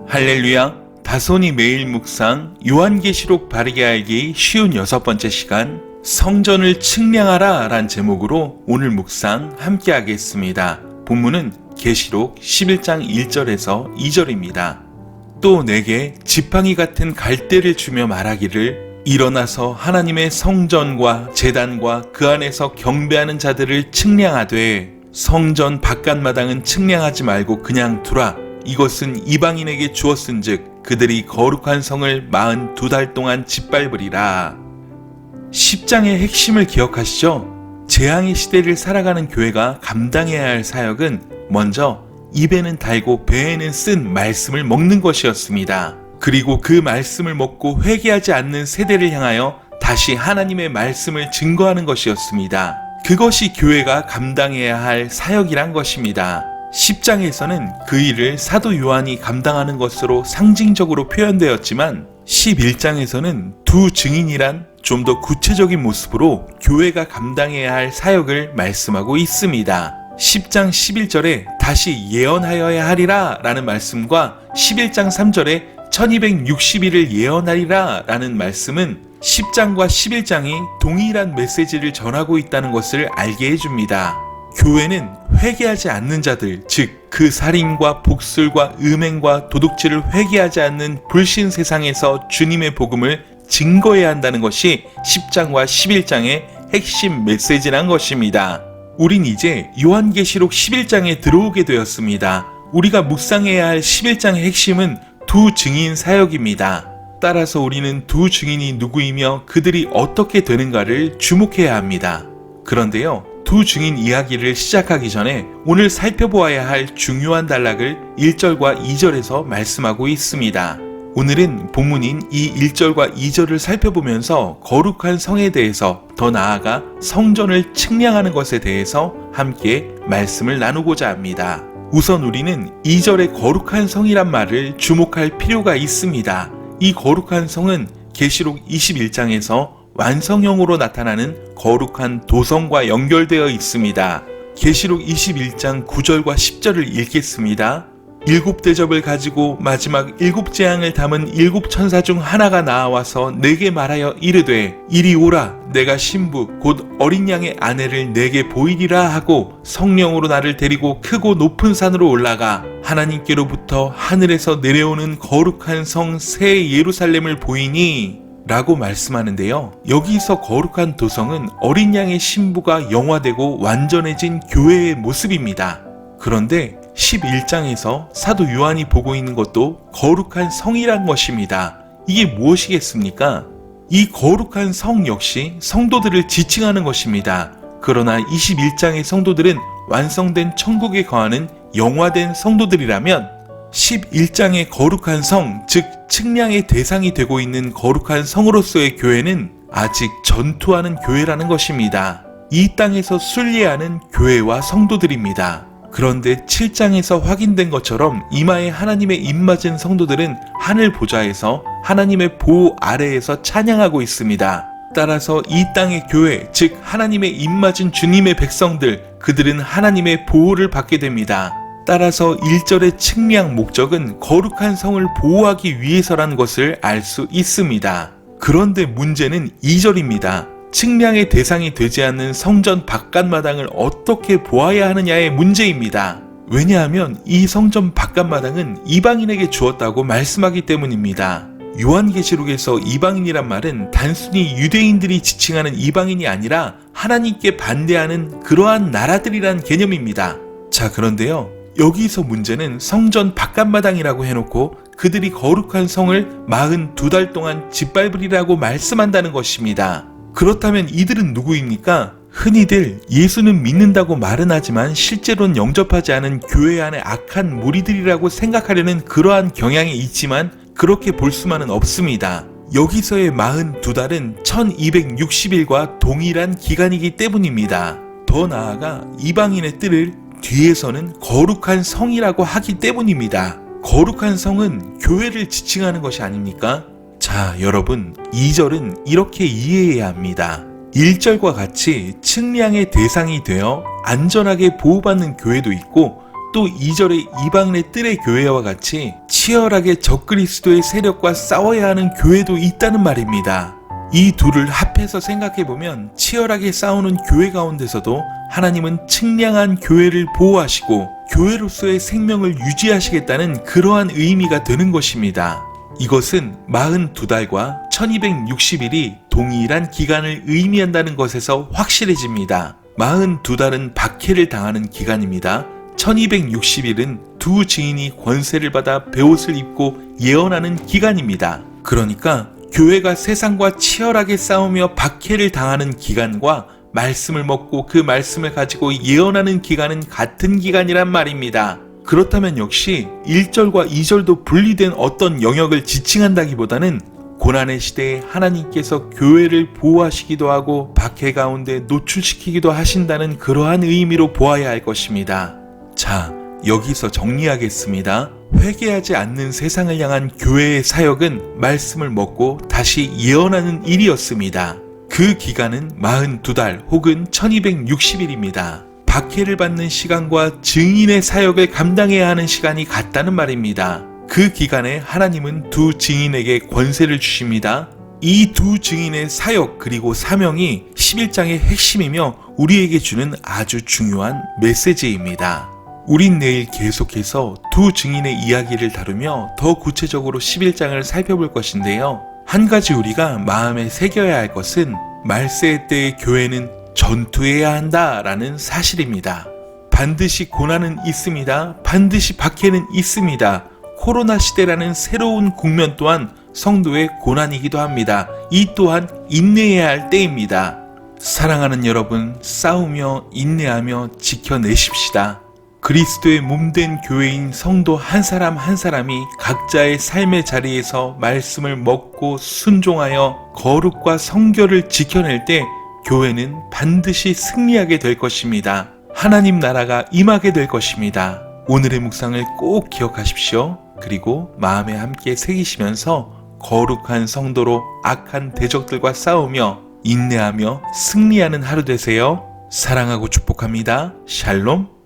할렐루야. 다손이 매일 묵상 요한계시록 바르게 알기 쉬운 6번째 시간 성전을 측량하라 란 제목으로 오늘 묵상 함께 하겠습니다. 본문은 계시록 11장 1절에서 2절입니다. 또 내게 지팡이 같은 갈대를 주며 말하기를 일어나서 하나님의 성전과 제단과 그 안에서 경배하는 자들을 측량하되 성전 바깥마당은 측량하지 말고 그냥 두라. 이것은 이방인에게 주었은즉 그들이 거룩한 성을 42달 동안 짓밟으리라. 10장의 핵심을 기억하시죠? 재앙의 시대를 살아가는 교회가 감당해야 할 사역은 먼저 입에는 달고 배에는 쓴 말씀을 먹는 것이었습니다. 그리고 그 말씀을 먹고 회개하지 않는 세대를 향하여 다시 하나님의 말씀을 증거하는 것이었습니다. 그것이 교회가 감당해야 할 사역이란 것입니다. 10장에서는 그 일을 사도 요한이 감당하는 것으로 상징적으로 표현되었지만 11장에서는 두 증인이란 좀 더 구체적인 모습으로 교회가 감당해야 할 사역을 말씀하고 있습니다. 10장 11절에 다시 예언하여야 하리라 라는 말씀과 11장 3절에 1260일을 예언하리라 라는 말씀은 10장과 11장이 동일한 메시지를 전하고 있다는 것을 알게 해줍니다. 교회는 회개하지 않는 자들, 즉 그 살인과 복술과 음행과 도둑질을 회개하지 않는 불신 세상에서 주님의 복음을 증거해야 한다는 것이 10장과 11장의 핵심 메시지란 것입니다. 우린 이제 요한계시록 11장에 들어오게 되었습니다. 우리가 묵상해야 할 11장의 핵심은 두 증인 사역입니다. 따라서 우리는 두 증인이 누구이며 그들이 어떻게 되는가를 주목해야 합니다. 그런데요, 두 증인 이야기를 시작하기 전에 오늘 살펴보아야 할 중요한 단락을 1절과 2절에서 말씀하고 있습니다. 오늘은 본문인 이 1절과 2절을 살펴보면서 거룩한 성에 대해서 더 나아가 성전을 측량하는 것에 대해서 함께 말씀을 나누고자 합니다. 우선 우리는 2절의 거룩한 성이란 말을 주목할 필요가 있습니다. 이 거룩한 성은 계시록 21장에서 완성형으로 나타나는 거룩한 도성과 연결되어 있습니다. 계시록 21장 9절과 10절을 읽겠습니다. 7대접을 가지고 마지막 7재앙을 담은 7천사 중 하나가 나와서 내게 말하여 이르되 이리 오라. 내가 신부 곧 어린 양의 아내를 내게 보이리라 하고 성령으로 나를 데리고 크고 높은 산으로 올라가 하나님께로부터 하늘에서 내려오는 거룩한 성 새 예루살렘을 보이니 라고 말씀하는데요. 여기서 거룩한 도성은 어린 양의 신부가 영화되고 완전해진 교회의 모습입니다. 그런데 11장에서 사도 요한이 보고 있는 것도 거룩한 성이란 것입니다. 이게 무엇이겠습니까? 이 거룩한 성 역시 성도들을 지칭하는 것입니다. 그러나 21장의 성도들은 완성된 천국에 거하는 영화된 성도들이라면 11장의 거룩한 성, 즉 측량의 대상이 되고 있는 거룩한 성으로서의 교회는 아직 전투하는 교회라는 것입니다. 이 땅에서 순례하는 교회와 성도들입니다. 그런데 7장에서 확인된 것처럼 이마에 하나님의 입맞은 성도들은 하늘 보좌에서 하나님의 보호 아래에서 찬양하고 있습니다. 따라서 이 땅의 교회, 즉 하나님의 입맞은 주님의 백성들, 그들은 하나님의 보호를 받게 됩니다. 따라서 1절의 측량 목적은 거룩한 성을 보호하기 위해서라는 것을 알 수 있습니다. 그런데 문제는 2절입니다. 측량의 대상이 되지 않는 성전 바깥마당을 어떻게 보아야 하느냐의 문제입니다. 왜냐하면 이 성전 바깥마당은 이방인에게 주었다고 말씀하기 때문입니다. 요한계시록에서 이방인이란 말은 단순히 유대인들이 지칭하는 이방인이 아니라 하나님께 반대하는 그러한 나라들이란 개념입니다. 자, 그런데요, 여기서 문제는 성전 바깥마당이라고 해놓고 그들이 거룩한 성을 42달 동안 짓밟으리라고 말씀한다는 것입니다. 그렇다면 이들은 누구입니까? 흔히들 예수는 믿는다고 말은 하지만 실제로는 영접하지 않은 교회 안의 악한 무리들이라고 생각하려는 그러한 경향이 있지만 그렇게 볼 수만은 없습니다. 여기서의 42달은 1260일과 동일한 기간이기 때문입니다. 더 나아가 이방인의 뜰을 뒤에서는 거룩한 성이라고 하기 때문입니다. 거룩한 성은 교회를 지칭하는 것이 아닙니까? 자, 여러분, 2절은 이렇게 이해해야 합니다. 1절과 같이 측량의 대상이 되어 안전하게 보호받는 교회도 있고 또 2절의 이방인의 뜰의 교회와 같이 치열하게 적그리스도의 세력과 싸워야 하는 교회도 있다는 말입니다. 이 둘을 합해서 생각해보면 치열하게 싸우는 교회 가운데서도 하나님은 측량한 교회를 보호하시고 교회로서의 생명을 유지하시겠다는 그러한 의미가 되는 것입니다. 이것은 42달과 1260일이 동일한 기간을 의미한다는 것에서 확실해집니다. 42달은 박해를 당하는 기간입니다. 1260일은 두 증인이 권세를 받아 베옷을 입고 예언하는 기간입니다. 그러니까 교회가 세상과 치열하게 싸우며 박해를 당하는 기간과 말씀을 먹고 그 말씀을 가지고 예언하는 기간은 같은 기간이란 말입니다. 그렇다면 역시 1절과 2절도 분리된 어떤 영역을 지칭한다기보다는 고난의 시대에 하나님께서 교회를 보호하시기도 하고 박해 가운데 노출시키기도 하신다는 그러한 의미로 보아야 할 것입니다. 자, 여기서 정리하겠습니다. 회개하지 않는 세상을 향한 교회의 사역은 말씀을 먹고 다시 예언하는 일이었습니다. 그 기간은 42달 혹은 1260일입니다. 박해를 받는 시간과 증인의 사역을 감당해야 하는 시간이 같다는 말입니다. 그 기간에 하나님은 두 증인에게 권세를 주십니다. 이 두 증인의 사역 그리고 사명이 11장의 핵심이며 우리에게 주는 아주 중요한 메시지입니다. 우린 내일 계속해서 두 증인의 이야기를 다루며 더 구체적으로 11장을 살펴볼 것인데요. 한 가지 우리가 마음에 새겨야 할 것은 말세 때의 교회는 전투해야 한다라는 사실입니다. 반드시 고난은 있습니다. 반드시 박해는 있습니다. 코로나 시대라는 새로운 국면 또한 성도의 고난이기도 합니다. 이 또한 인내해야 할 때입니다. 사랑하는 여러분, 싸우며 인내하며 지켜내십시다. 그리스도의 몸된 교회인 성도 한 사람 한 사람이 각자의 삶의 자리에서 말씀을 먹고 순종하여 거룩과 성결을 지켜낼 때 교회는 반드시 승리하게 될 것입니다. 하나님 나라가 임하게 될 것입니다. 오늘의 묵상을 꼭 기억하십시오. 그리고 마음에 함께 새기시면서 거룩한 성도로 악한 대적들과 싸우며 인내하며 승리하는 하루 되세요. 사랑하고 축복합니다. 샬롬.